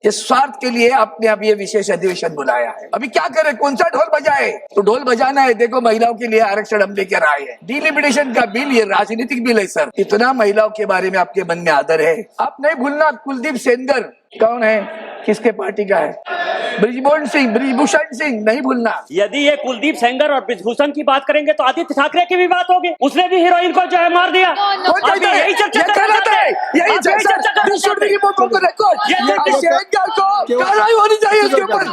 इस स्वार्थ के लिए आपने अब ये विशेष अधिवेशन बुलाया है। अभी क्या करे, कौन सा ढोल बजाए? तो ढोल बजाना है। देखो, महिलाओं के लिए आरक्षण हम लेकर आए हैं। डिलिमिटेशन का बिल ये राजनीतिक बिल है सर। इतना महिलाओं के बारे में आपके मन में आदर है। आप नहीं भूलना, कुलदीप सेनगर कौन है, किसके पार्टी का है? ब्रिजभूषण सिंह नहीं भूलना। यदि ये कुलदीप सेंगर और ब्रिजभूषण की बात करेंगे तो आदित्य ठाकरे की भी बात होगी। उसने भी हीरोइन को जो है मार दिया। यही चर्चा कार्रवाई होनी चाहिए उसके ऊपर।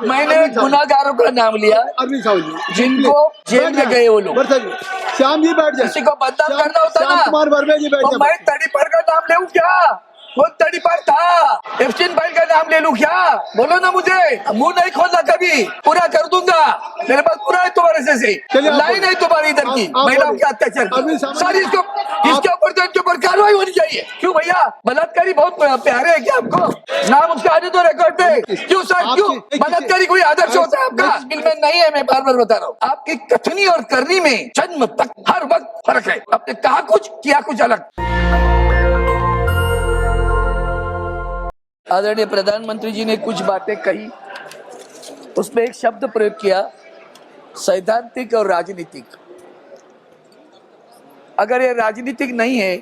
मैंने गुनाहगारों का नाम लिया जिनको जेल में गए वो लोग। श्याम जी बैठ जाए, किसी को बदनाम करना होता ना कुमार वर्मा जी बैठ तो मैं तड़ीपार का नाम ले लूं क्या? कौन तड़ीपार था? एफसीन भाई का नाम ले लूं क्या? बोलो ना, मुझे मुंह नहीं खोलना, कभी पूरा कर दूंगा। मेरे पास पूरा है तुम्हारे से लाइन है तुम्हारी इधर की महिलाओं के अत्याचार की। सर इसके ऊपर कार्रवाई होनी चाहिए। क्यों भैया, बलात्कारी बहुत प्यारे है क्या आपको? नाम उसका आने दो रिकॉर्ड पे। क्यों सर, क्यों बलात्कारी कोई आदर्श होता है आपका? बिल में नहीं है, मैं बार बार बता रहा हूँ। आपकी कथनी और करनी में जन्म तक हर वक्त फर्क है। आपने कहा कुछ, किया कुछ अलग। आदरणीय प्रधानमंत्री जी ने कुछ बातें कही, उसमें एक शब्द प्रयोग किया, सैद्धांतिक और राजनीतिक। अगर ये राजनीतिक नहीं है,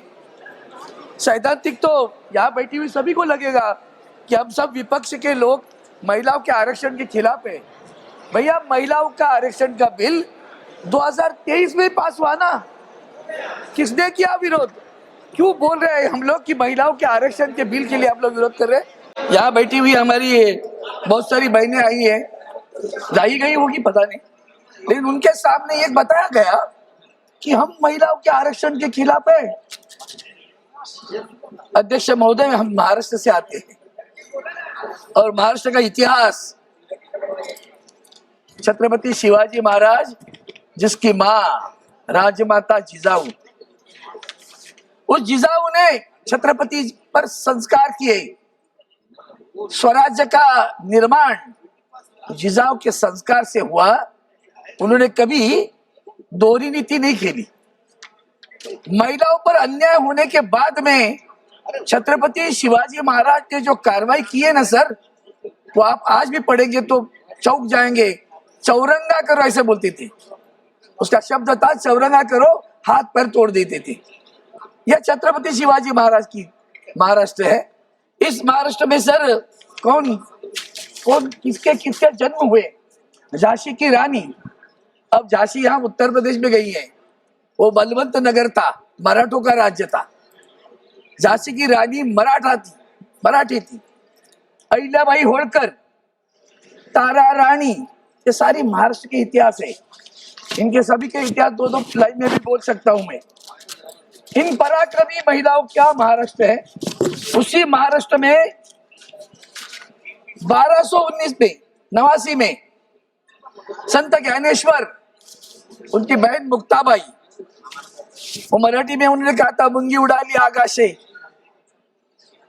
सैद्धांतिक, तो यहाँ बैठी हुई सभी को लगेगा कि हम सब विपक्ष के लोग महिलाओं के आरक्षण के खिलाफ है। भैया, महिलाओं का आरक्षण का बिल 2023 में पास हुआ ना, किसने किया विरोध? क्यों बोल रहे हैं हम लोग कि महिलाओं के आरक्षण के बिल के लिए हम लोग विरोध कर रहे हैं? यहाँ बैठी हुई हमारी बहुत सारी बहनें आई है, जाई गई होगी पता नहीं, लेकिन उनके सामने ये बताया गया कि हम महिलाओं के आरक्षण के खिलाफ है। अध्यक्ष महोदय, हम महाराष्ट्र से आते हैं और महाराष्ट्र का इतिहास, छत्रपति शिवाजी महाराज जिसकी माँ राजमाता जिजाऊ, उस जिजाऊ ने छत्रपति पर संस्कार किए। स्वराज्य का निर्माण जिजाऊ के संस्कार से हुआ। उन्होंने कभी दोहरी नीति नहीं खेली। महिलाओं पर अन्याय होने के बाद में छत्रपति शिवाजी महाराज ने जो कार्रवाई की है ना सर, वो आप आज भी पढ़ेंगे तो चौंक जाएंगे। चौरंगा करो ऐसे बोलती थी, उसका शब्द था चौरंगा करो, हाथ पैर तोड़ देते थे। यह छत्रपति शिवाजी महाराज की महाराष्ट्र है। इस महाराष्ट्र में सर कौन कौन किसके किसके जन्म हुए? झांसी की रानी, अब झांसी यहाँ उत्तर प्रदेश में गई है। वो बलवंत नगर था, मराठों का राज्य था। झांसी की रानी मराठी थी। अहिल्याबाई होळकर, तारा रानी, ये सारी महाराष्ट्र के इतिहास है। इनके सभी के इतिहास दो लाइन में भी बोल सकता हूं मैं। इन पराक्रमी महिलाओं का महाराष्ट्र है। उसी महाराष्ट्र में 1219 में 89 में संत ज्ञानेश्वर, उनकी बहन मुक्ताबाई, वो मराठी में उन्होंने कहा था, मुंगी उडाली आकाशे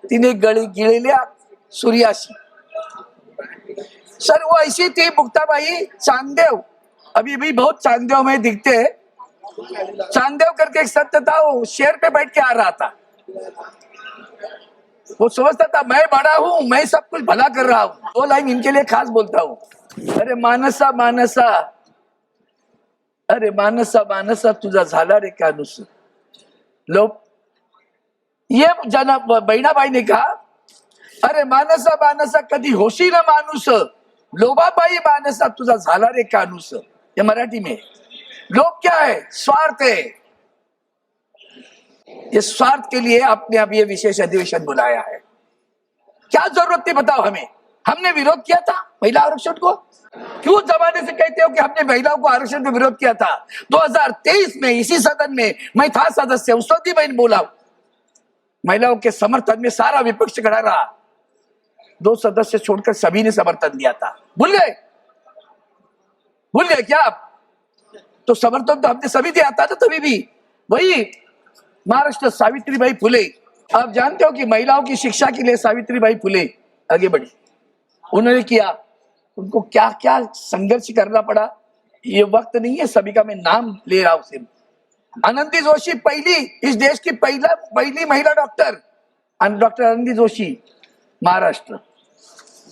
तिने गिळल्या सूर्याशी। सर वो ऐसी थी मुक्ताबाई, चांददेव, अभी भी बहुत चांददेव में दिखते हैं। चांददेव करके एक संत था, वो शेर पे बैठ के आ रहा था। वो समझता था मैं बड़ा हूं, मैं सब कुछ भला कर रहा हूं। दो लाइन इनके लिए खास बोलता हूं। अरे मानसा मानसा, अरे मानसा मानसा तुझा झाला रे कानूस। लो, ये जना बहिणाबाई ने कहा, अरे मानसा मानसा कधी होशी ना माणूस, लोभाबाई मानसा तुझा झाला रे कानूस। ये मराठी में। लोभ क्या है? स्वार्थ है। इस स्वार्थ के लिए आपने अब ये विशेष अधिवेशन बुलाया है। क्या जरूरत थी बताओ हमें? हमने विरोध किया था महिला आरक्षण को? क्यों जमाने से कहते हो कि हमने महिलाओं को आरक्षण में विरोध किया था? 2023 में इसी सदन में मैं था सदस्य, उस वक्त भी मैंने बोला, महिलाओं के समर्थन में सारा विपक्ष खड़ा रहा। 2 सदस्य छोड़कर सभी ने समर्थन दिया था। भूल गए क्या आप? तो समर्थन तो हमने सभी दिया था। तभी भी वही महाराष्ट्र सावित्रीबाई फुले, आप जानते हो कि महिलाओं की शिक्षा के लिए सावित्रीबाई फुले आगे बढ़ी। उन्होंने किया, उनको क्या क्या संघर्ष करना पड़ा, ये वक्त नहीं है सभी का मैं नाम ले रहा हूं सिर्फ। आनंदी जोशी, पहली इस देश की पहली महिला डॉक्टर, आणि डॉक्टर आनंदी जोशी महाराष्ट्र,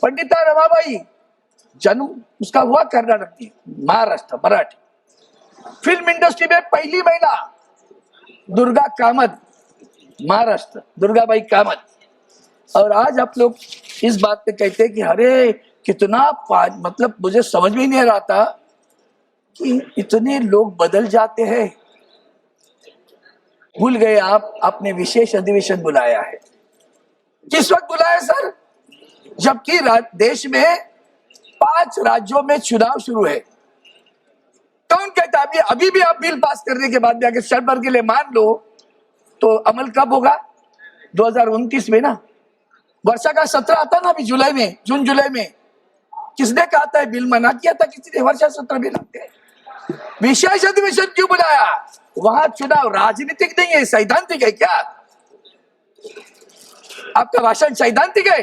पंडिता रमाबाई जन्म उसका हुआ कर्नाटक की, महाराष्ट्र मराठी। फिल्म इंडस्ट्री में पहली महिला दुर्गा कामत, महाराष्ट्र दुर्गाबाई कामत। और आज आप लोग इस बात पे कहते हैं कि अरे कितना मतलब मुझे समझ में नहीं आ रहा था कि इतने लोग बदल जाते हैं। भूल गए आप, आपने विशेष अधिवेशन बुलाया है। किस वक्त बुलाया सर? जबकि देश में 5 राज्यों में चुनाव शुरू है। कौन कहता है अभी भी आप बिल पास करने के बाद जाके शर्त भर के लिए मान लो तो अमल कब होगा? 2029 में ना। वर्षा का 17 आता ना अभी जुलाई में, जून जुलाई में। किसने कहा था बिल मना किया था? किसी ने वर्षा 17 बिल आते हैं। विशेष अधिवेशन क्यों बुलाया? वहां चुनाव राजनीतिक नहीं है, सैद्धांतिक है। क्या आपका भाषण सैद्धांतिक है,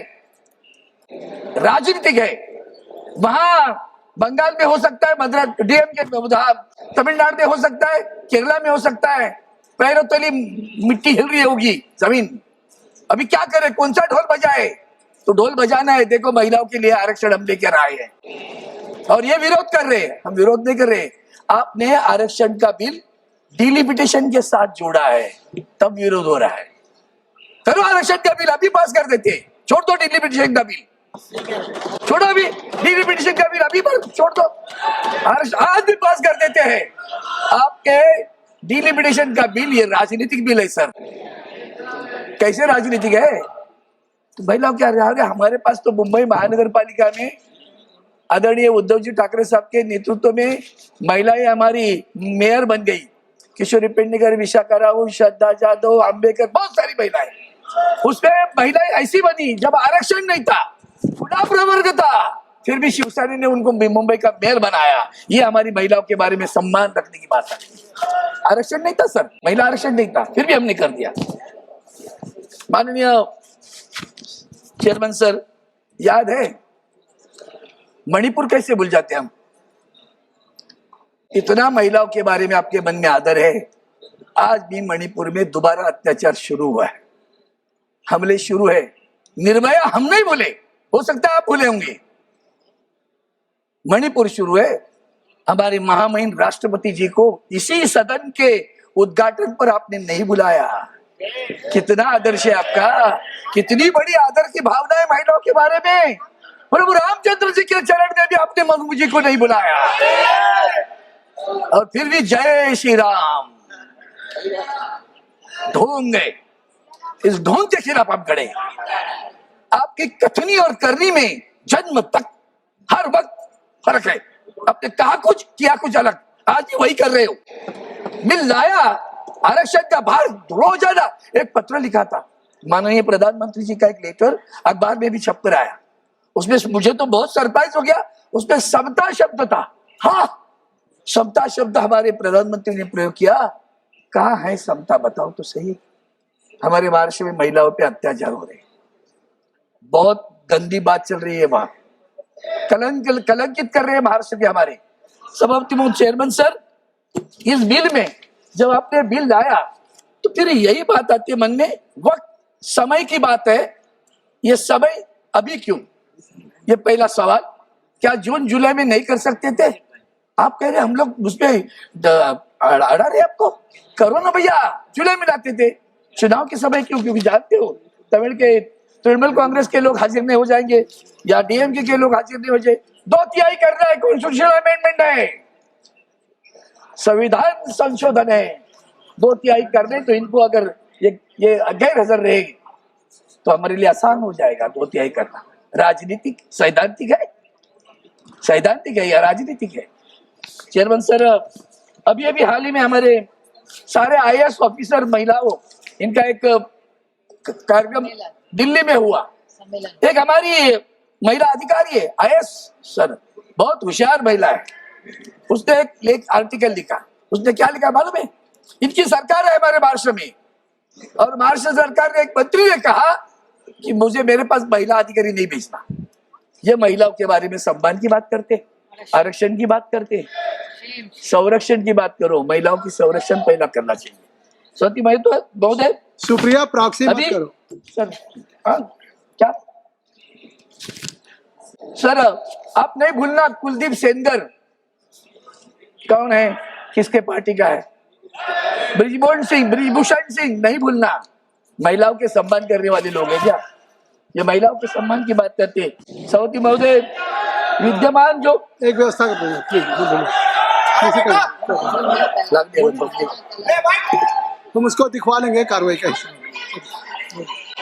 राजनीतिक है? वहां बंगाल में हो सकता है, मद्रास डीएम के, तमिलनाडु में हो सकता है, केरला में हो सकता है, पैरों तली मिट्टी हिल रही होगी जमीन। अभी क्या करे? कौन सा ढोल बजाए? तो ढोल बजाना है। देखो महिलाओं के लिए आरक्षण हम लेकर आए हैं और ये विरोध कर रहे हैं। हम विरोध नहीं कर रहे। आपने आरक्षण का बिल डिलिमिटेशन के साथ जोड़ा है, तब विरोध हो रहा है। करो आरक्षण का बिल, अभी पास कर देते। छोड़ दो डिलिमिटेशन का बिल, छोड़ो अभी डिलिमिटेशन का बिल, अभी छोड़ दो, आज भी पास कर देते हैं। आपके डिलिमिटेशन का बिल ये राजनीतिक बिल है सर। कैसे राजनीतिक है? तो भाई लोग क्या रहा? हमारे पास तो मुंबई महानगर पालिका में आदरणीय उद्धव जी ठाकरे साहब के नेतृत्व में महिलाएं हमारी मेयर बन गई। किशोरी पेडणेकर, विशाखा राव, श्रद्धा जाधव, अंबेकर, बहुत सारी महिलाएं। उसमें महिलाएं ऐसी बनी जब आरक्षण नहीं था, खुला प्रवर्ग था, फिर भी शिवसेना ने उनको मुंबई का मेयर बनाया। ये हमारी महिलाओं के बारे में सम्मान रखने की बात है। आरक्षण नहीं था सर, महिला आरक्षण नहीं था, फिर भी हमने कर दिया। माननीय चेयरमैन सर, याद है मणिपुर कैसे भूल जाते हम? इतना महिलाओं के बारे में आपके मन में आदर है। आज भी मणिपुर में दोबारा अत्याचार शुरू हुआ है, हमले शुरू है। निर्भया हम नहीं भूले, हो सकता है आप भूले होंगे। मणिपुर शुरू है। हमारे महामहिम राष्ट्रपति जी को इसी सदन के उद्घाटन पर आपने नहीं बुलाया। कितना आदर्श है आपका, कितनी बड़ी आदर की भावना है महिलाओं के बारे में। प्रभु रामचंद्र जी के चरण में भी आपने मनु जी को नहीं बुलाया, और फिर भी जय श्री राम ढोंग गए। इस ढोंग के खिलाफ आप खड़े। आपकी कथनी और करनी में जन्म तक हर वक्त फर्क है। आपने कहा कुछ, किया कुछ अलग। आज भी वही कर रहे हो। बिल लाया, आरक्षण का भार रोजाना। एक पत्र लिखा था माननीय प्रधानमंत्री जी का, एक लेटर अखबार में भी छप कर आया। उसमें मुझे तो बहुत सरप्राइज हो गया। उसमें समता शब्द था। हाँ, समता शब्द हमारे प्रधानमंत्री ने प्रयोग किया। कहाँ है समता? बताओ तो सही। हमारे महाराष्ट्र में महिलाओं पे अत्याचार हो रहे, बहुत गंदी बात चल रही है वहां। कलंकित कर रहे हैं महाराष्ट्र के हमारे सभापति चेयरमैन सर। इस बिल में जब आपने बिल लाया तो फिर यही बात आती है मन में, वक्त समय की बात है। ये समय अभी क्यों? ये पहला सवाल। क्या जून जुलाई में नहीं कर सकते थे? आप कह रहे हम लोग उसमें अड़ा रहे आपको। करो ना भैया, जुलाई में लाते थे। चुनाव के समय क्यों? क्योंकि जानते हो तृणमूल कांग्रेस के लोग हाजिर नहीं हो जाएंगे या डीएमके के लोग हाजिर नहीं हो जाए। 2/3 करना है, कॉन्स्टिट्यूशनल अमेंडमेंट है, संविधान संशोधन है। 2/3 करने तो इनको अगर ये गैर हाजिर रहेगी तो हमारे लिए आसान हो जाएगा 2/3 करना। राजनीतिक सैद्धांतिक है, सैद्धांतिक है या राजनीतिक है? चेयरमैन सर, अभी हाल ही में हमारे सारे आईएएस ऑफिसर महिलाओं, इनका एक कार्यक्रम दिल्ली में हुआ। एक हमारी महिला अधिकारी है आईएएस सर, बहुत होशियार महिला है। उसने एक आर्टिकल लिखा। उसने क्या लिखा मालूम है? इनकी सरकार है हमारे महाराष्ट्र में, और महाराष्ट्र सरकार ने एक मंत्री ने कहा कि मुझे मेरे पास महिला अधिकारी नहीं भेजना। ये महिलाओं के बारे में सम्मान की बात करते, आरक्षण की बात करते, संरक्षण की बात करो। महिलाओं की संरक्षण पहला करना चाहिए। सती महोदय सुप्रिया प्रॉक्सी मत अभी करो। सर हाँ क्या सर आप नहीं भूलना कुलदीप सेंगर कौन है, किसके पार्टी का है, ब्रिजभूषण सिंह नहीं भूलना। महिलाओं के सम्मान करने वाले लोग हैं क्या, ये महिलाओं के सम्मान की बात करते हैं। सवती महोदय विद्यमान जो एक व्यवस्था कर दो प्लीज, तुम उसको दिखवा लेंगे कार्रवाई का हिस्सा।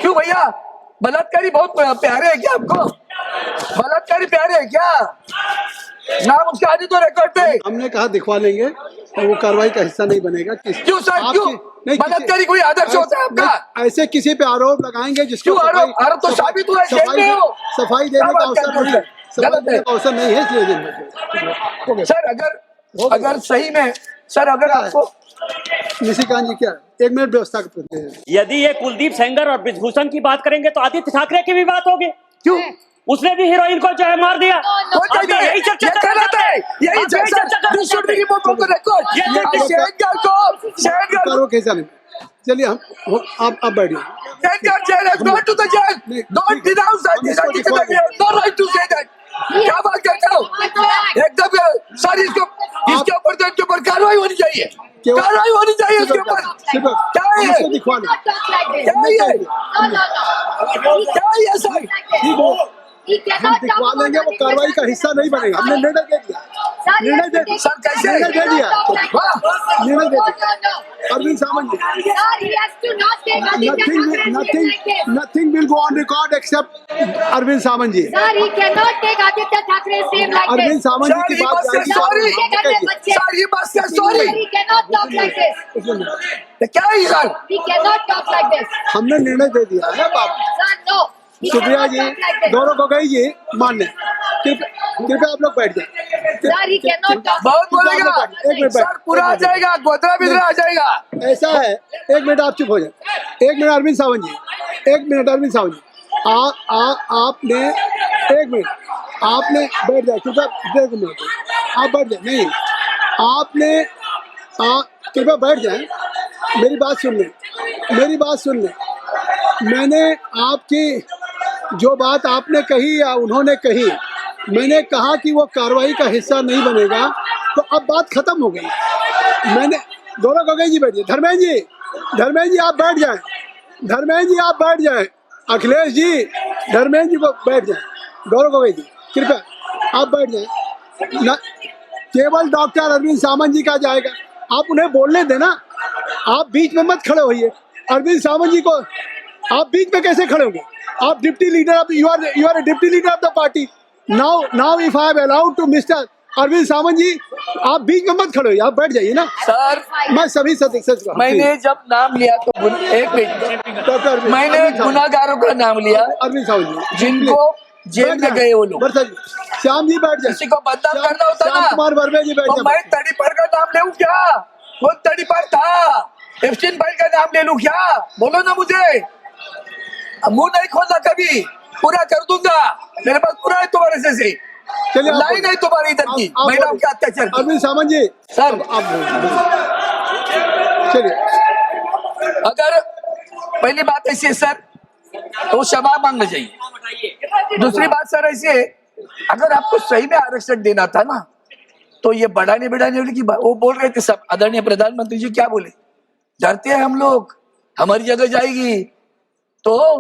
क्यों भैया, बलात्कारी बहुत प्यारे है क्या आपको, बलात्कारी प्यारे है क्या, नाम उसके आदि तो रिकॉर्ड पे। हमने कहा दिखवा लेंगे तो वो कार्रवाई का हिस्सा नहीं बनेगा। क्यों सर, क्यों बलात्कारी कोई आदर्श होता है आपका, ऐसे किसी पे आरोप लगाएंगे जिसको क्यों आरोप तो साबित हुआ है, जेल में हो। सफाई देने का अवसर नहीं है, सफाई गलत देने है का अवसर नहीं है, इसलिए जेल में। सर। अगर सही में सर, अगर आपको निशिकांत जी क्या एक मिनट व्यवस्था करते हैं। यदि ये कुलदीप सेंगर और ब्रिजभूषण की बात करेंगे तो आदित्य ठाकरे की भी बात होगी। क्यों उसने भी हीरोइन को जो है मार दिया। वो कहता है, यही चर्चा ये कर गलत है, यही आप यही चर्चा कर this should be removed from the record। ये सेंगर करो कैसा नहीं। चलिए आप बैठिए। Sengar jail has gone to the jail, don't denounce that, no right to say that। क्या बात करते हो एकदम सर, इसके ऊपर तो इनके ऊपर कार्रवाई होनी चाहिए, कार्रवाई होनी चाहिए इसके ऊपर। क्या है इसको दिखवा लो। क्या है क्या है सर, हम दिखवा लेंगे, वो कार्रवाई का हिस्सा नहीं बनेगा। हमने निर्णय दे दिया, निर्णय दे दिया, सर कैसे निर्णय दे दिया, वाह, निर्णय दे दिया। Arvind Sawant nothing will go on record except Arvind Sawant ji. Arvind Sawant ji की बात सॉरी सर, ये बात से सॉरी क्या है सर, हमने निर्णय दे दिया है बाबू। सुप्रिया जी, गौरव गोगोई जी, मान्य, कृपया आप लोग बैठ जाए। बहुत बोलेगा सर, पूरा आ जाएगा, गोदरा बिदरा आ जाएगा। ऐसा है, एक मिनट आप चुप हो जाए, एक मिनट अरविंद सावंत जी, एक मिनट अरविंद सावंत जी, आपने एक मिनट, आपने बैठ जाए, कृपया एक मिनट आप बैठ जाए। नहीं, आपने कृपया बैठ जाए, मेरी बात सुन लें, मेरी बात सुन लें। मैंने आपकी जो बात आपने कही या उन्होंने कही, मैंने कहा कि वो कार्रवाई का हिस्सा नहीं बनेगा, तो अब बात खत्म हो गई। मैंने गौरव गोगोई जी बैठिए, धर्मेंद्र जी आप बैठ जाएं, धर्मेंद्र जी आप बैठ जाएं, अखिलेश जी धर्मेंद्र जी को बैठ जाएं, गौरव गोगोई जी कृपया आप बैठ जाएं। न केवल डॉक्टर अरविंद सावंत जी का जाएगा, आप उन्हें बोलने देना, आप बीच में मत खड़े होइए। अरविंद सावंत जी को आप बीच में कैसे खड़े होंगे, आप deputy leader, you are a deputy leader of the party. Now if I am allowed to mister Arvind Sawant ji, आप बीच में मत खड़े होइए, आप बैठ जाइए ना सर। मैं सभी सदस्य मैंने जब नाम लिया तो एक मिनट, डॉक्टर मैंने गुनाहगारों का नाम लिया, अरविंद सावंत जी जिनको जेल में गए वो लोग। श्याम जी बैठ जाए, किसी को बदनाम करना होता ना, श्याम कुमार वर्मा जी बैठ तो मैं जाए। तड़ीपार का नाम ले लूं क्या, कौन तड़ीपार था, एफसीन भाई का नाम ले लूं क्या, बोलो ना मुझे, मुंह नहीं खोलना कभी, पूरा कर दूंगा, मेरे पास पूरा है तुम्हारे से चलिए लाइन है तुम्हारी इधर की, महिलाओं के अत्याचार की। अरविंद सावंत जी सर आप चलिए, अगर पहली बात ऐसी है सर, तो क्षमा मांगना चाहिए। दूसरी बात सर ऐसी है, अगर आपको सही में आरक्षण देना था ना, तो ये बढ़ाने वाली की बात, वो बोल रहे थे सब, आदरणीय प्रधानमंत्री जी क्या बोले, डरते हैं हम लोग हमारी जगह जाएगी, तो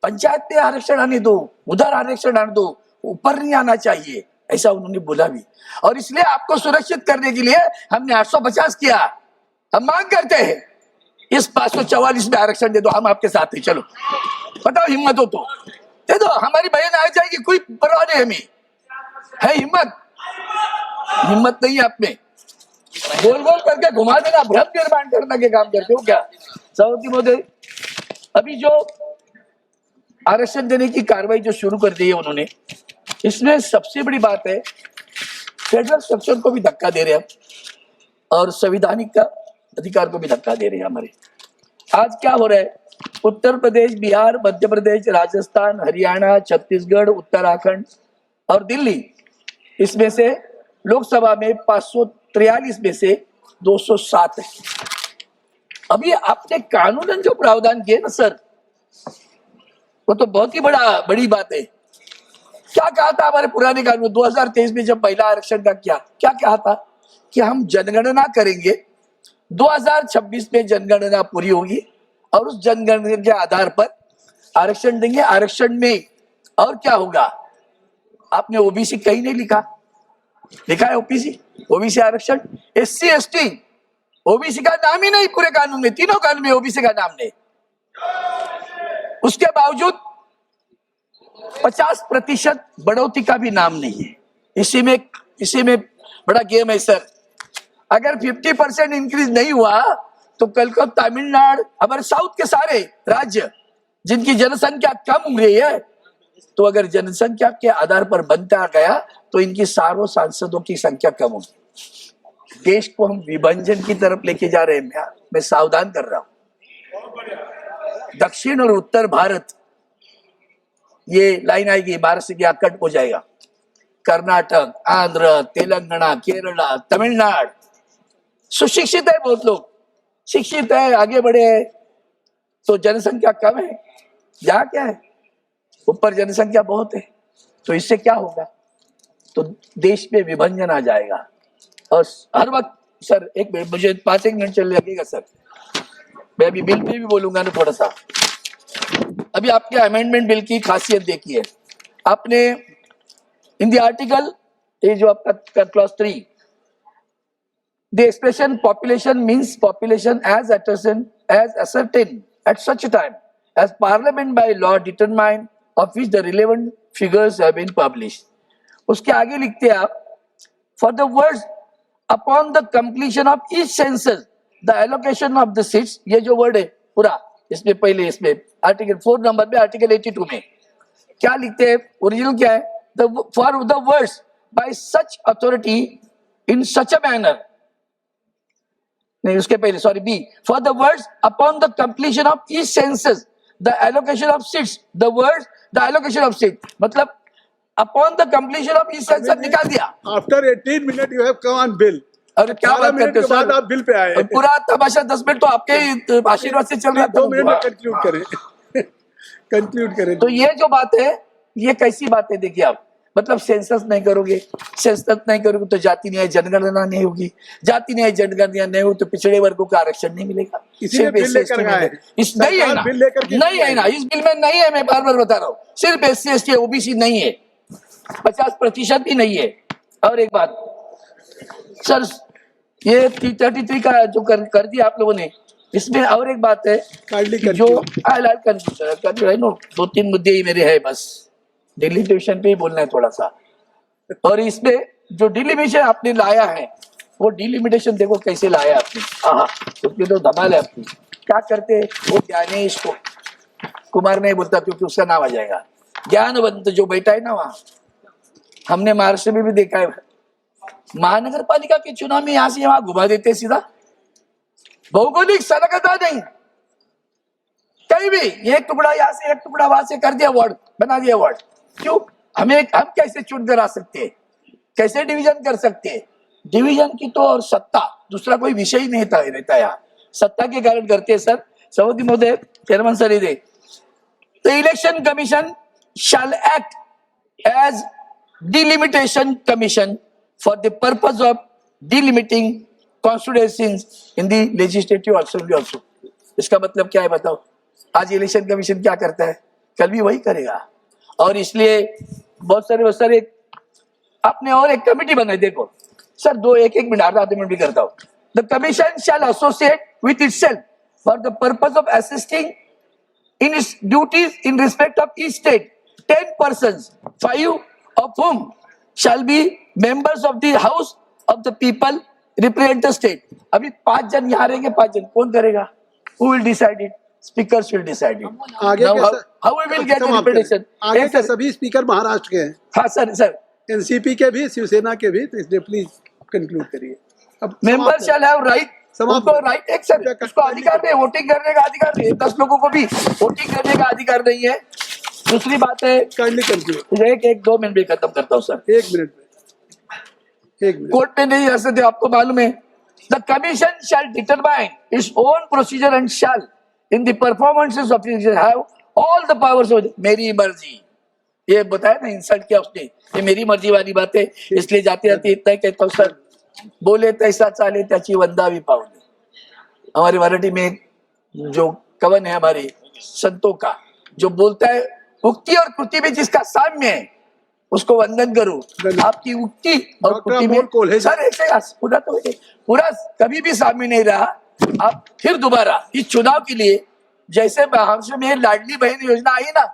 पंचायत में आरक्षण आने दो, उधर आरक्षण आने दो, ऊपर नहीं आना चाहिए, ऐसा उन्होंने बोला भी। और इसलिए आपको सुरक्षित करने के लिए हमने 850 किया। हम मांग करते हैं इस 544 में आरक्षण दे दो, हम आपके साथ हैं, चलो बताओ हिम्मत हो तो दे दो, हमारी बहन आ जाएगी, कोई परवाह नहीं, हमें है हिम्मत नहीं है आप में, गोल गोल करके घुमा देना, भ्रम निर्माण करने के काम करते हो क्या। सभापति महोदय, अभी जो आरक्षण देने की कार्रवाई जो शुरू कर दी है उन्होंने, इसमें सबसे बड़ी बात है फेडरल स्ट्रक्चर को भी धक्का दे रहे हैं और संवैधानिक का अधिकार को भी धक्का दे रहे हैं हमारे। आज क्या हो रहा है, उत्तर प्रदेश, बिहार, मध्य प्रदेश, राजस्थान, हरियाणा, छत्तीसगढ़, उत्तराखंड और दिल्ली, इसमें से लोकसभा में 543 में से 207 है। अभी आपने कानूनन जो प्रावधान किए ना सर, वो तो बहुत ही बड़ी बात है। क्या कहा था हमारे पुराने कानून 2023 में जब महिला आरक्षण का क्या कहा था कि हम जनगणना करेंगे, 2026 में जनगणना पूरी होगी और उस जनगणना के आधार पर आरक्षण देंगे। आरक्षण में और क्या होगा, आपने ओबीसी कहीं नहीं लिखा है ओबीसी आरक्षण, एससी एसटी, ओबीसी का नाम ही नहीं पूरे कानून में, तीनों कानून में ओबीसी का नाम नहीं। उसके बावजूद 50% बढ़ोतरी का भी नाम नहीं है। इसी में बड़ा गेम है सर। अगर 50% इंक्रीज नहीं हुआ तो कल को तमिलनाडु, हमारे साउथ के सारे राज्य जिनकी जनसंख्या कम हो रही है, तो अगर जनसंख्या के आधार पर बनता गया तो इनकी सारों सांसदों की संख्या कम होगी। देश को हम विभाजन की तरफ लेके जा रहे हैं। मैं सावधान कर रहा हूं। दक्षिण और उत्तर भारत, ये लाइन आएगी, महाराष्ट्र की कट हो जाएगा। कर्नाटक, आंध्र, तेलंगाना, केरला, तमिलनाडु सुशिक्षित है, बहुत लोग शिक्षित है, आगे बढ़े हैं, तो जनसंख्या कम है। यहाँ क्या है, ऊपर जनसंख्या बहुत है। तो इससे क्या होगा, तो देश में विभाजन आ जाएगा। और हर वक्त सर, एक मिनट, मुझे 5 मिनट चल लगेगा सर, मैं अभी बिल पे भी बोलूंगा ना थोड़ा सा। अभी आपके अमेंडमेंट बिल की खासियत देखिए आपने, इन द आर्टिकल, ये जो आपका clause 3, the expression population means population as ascertained at such a time as Parliament by law determine of which the relevant figures have been published. उसके आगे लिखते हैं आप, for the words upon the completion of each census the allocation of the seats, ये जो word है पूरा इसमें, पहले इसमें आर्टिकल 4 नंबर में, आर्टिकल 82 में क्या लिखते हैं, ओरिजिनल क्या है, for the words by such authority in such a manner, नहीं उसके पहले, sorry, B, for the words upon the completion of each census the allocation of seats, the words the allocation of seats, मतलब upon the completion of each census निकाल दिया। After 18 minutes you have come on bill. और क्या बात करते हो sir, आप bill pay आए। पूरा तमाशा 10 मिनट तो आपके आशीर्वाद से चल रहा है। 2 मिनट में कंक्लूड करें। तो ये जो बात है, ये कैसी बात है, देखिए आप, मतलब सेंसस नहीं करोगे तो जाति न्याय जनगणना नहीं होगी, जाति न्याय जनगणना नहीं हो तो पिछड़े वर्गों का आरक्षण नहीं मिलेगा। इसीलिए बिल लेकर आए। नहीं है ना, इस बिल में नहीं है, मैं बार बार बता रहा हूँ, सिर्फ SC ST OBC नहीं है, 50% भी नहीं है। और एक बात सर, ये 33 का जो कर दिया आप लोगों ने, इसमें और एक बात है जो 2-3 मुद्दे ही मेरे है, बस डिलिमिटेशन पे ही बोलना है थोड़ा सा। और इसमें जो डिलिमिटेशन आपने लाया है, वो डिलिमिटेशन देखो कैसे लाया आपने, उसमें तो धमाल है आपकी। क्या करते हैं वो, ज्ञानेश को कुमार नहीं बोलता क्योंकि उसका नाम आ जाएगा, ज्ञानवंत जो बैठा है ना वहां, हमने महाराष्ट्र में भी देखा है, महानगर पालिका के चुनाव में यहां से वहां घुमा देते सीधा, भौगोलिक संलग्नता नहीं, कहीं भी एक टुकड़ा यहाँ से एक टुकड़ा वहां से कर दिया, वार्ड बना दिया वार्ड। क्यों, हम कैसे चुन कर आ सकते हैं, कैसे डिवीजन कर सकते हैं? डिवीजन की तो और सत्ता, दूसरा कोई विषय ही नहीं रहता यहाँ, सत्ता के कारण करते हैं सर। सभापति महोदय, चेयरमैन सर, ये the election commission shall act as delimitation commission for the purpose of delimiting constituencies in the legislative assembly also. इसका मतलब क्या है बताओ? आज इलेक्शन कमीशन क्या करता है, कल भी वही करेगा। और इसलिए बहुत सारे आपने और एक कमेटी बनाई, देखो सर, एक मिनट, आधा मिनट भी करता हूँ। The commission shell associate with itself for the purpose of assisting in its duties in respect of each state 10 persons, 5 of whom shall be members of the house of the people represent the state। अभी 5 जन यहाँ रहेंगे, 5 जन कौन करेगा? Who will decide it? Speakers will decide it. आगे Now, के how we will get the representation? आगे के सभी स्पीकर महाराष्ट्र के हैं। हाँ सर, एनसीपी के भी, शिवसेना के भी, तो इसलिए प्लीज कंक्लूड करिए। अब मेंबर शैल हैव राइट, समाप्त उनको राइट, एक सर, उसको अधिकार नहीं, वोटिंग करने का अधिकार नहीं है। 10 लोगों को भी वोटिंग करने का अधिकार नहीं है। दूसरी बात है, काइंडली कंक्लूड। एक 2 मिनट में खत्म करता हूँ सर। 1 मिनट में, 1 मिनट। कोर्ट में नहीं रह सकते, आपको मालूम है, The commission shall determine its own procedure and shall, in the performances of it, have all the powers of मेरी मर्जी. ये बताया ना, इंसल्ट किया उसने, ये मेरी मर्जी वाली बात है, इसलिए जाते जाते इतना ही कहता हूँ सर, बोले तैसा चाले त्याची वंदावी पावली. हमारे मराठी में जो कवन है हमारे संतों का, जो बोलता है उक्ति और कृति में जिसका साम्य है उसको वंदन करो. आपकी उक्ति और डॉक्टर कृति अमोल कोल्हे में सर ऐसे पूरा तो पूरा कभी भी साम्य नहीं रहा. आप फिर दोबारा इस चुनाव के लिए जैसे हमसे में लाडली बहन योजना आई ना,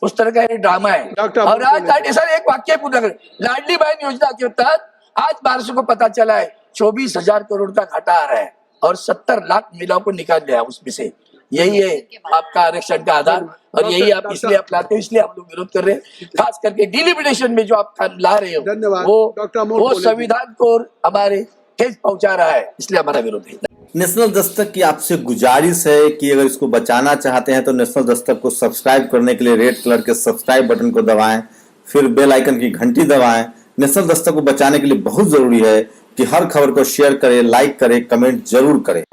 उस तरह का ये ड्रामा है. डॉक्टर और अमोल आज कोल्हे। सर एक वाक्य पूरा कर, लाडली बहन योजना के तहत आज 1200 को पता चला है 24,000 करोड़ का घाटा आ रहा है और 70 लाख महिलाओं को निकाल दिया उसमें से. यही है आपका आरक्षण का आधार और यही आप इसलिए आप लाते हो, इसलिए हम लोग विरोध कर रहे हैं. खास करके डिलिमिटेशन में जो आप ला रहे हो धन्यवाद डॉक्टर अमोल वो कोल्हे जी। संविधान को हमारे ठेस पहुंचा रहा है, इसलिए हमारा विरोध है. नेशनल दस्तक की आपसे गुजारिश है कि अगर इसको बचाना चाहते हैं तो नेशनल दस्तक को सब्सक्राइब करने के लिए रेड कलर के सब्सक्राइब बटन को दबाएं, फिर बेल आइकन की घंटी दबाएं. नेशनल दस्तक को बचाने के लिए बहुत जरूरी है कि हर खबर को शेयर करें, लाइक करें, कमेंट जरूर करें.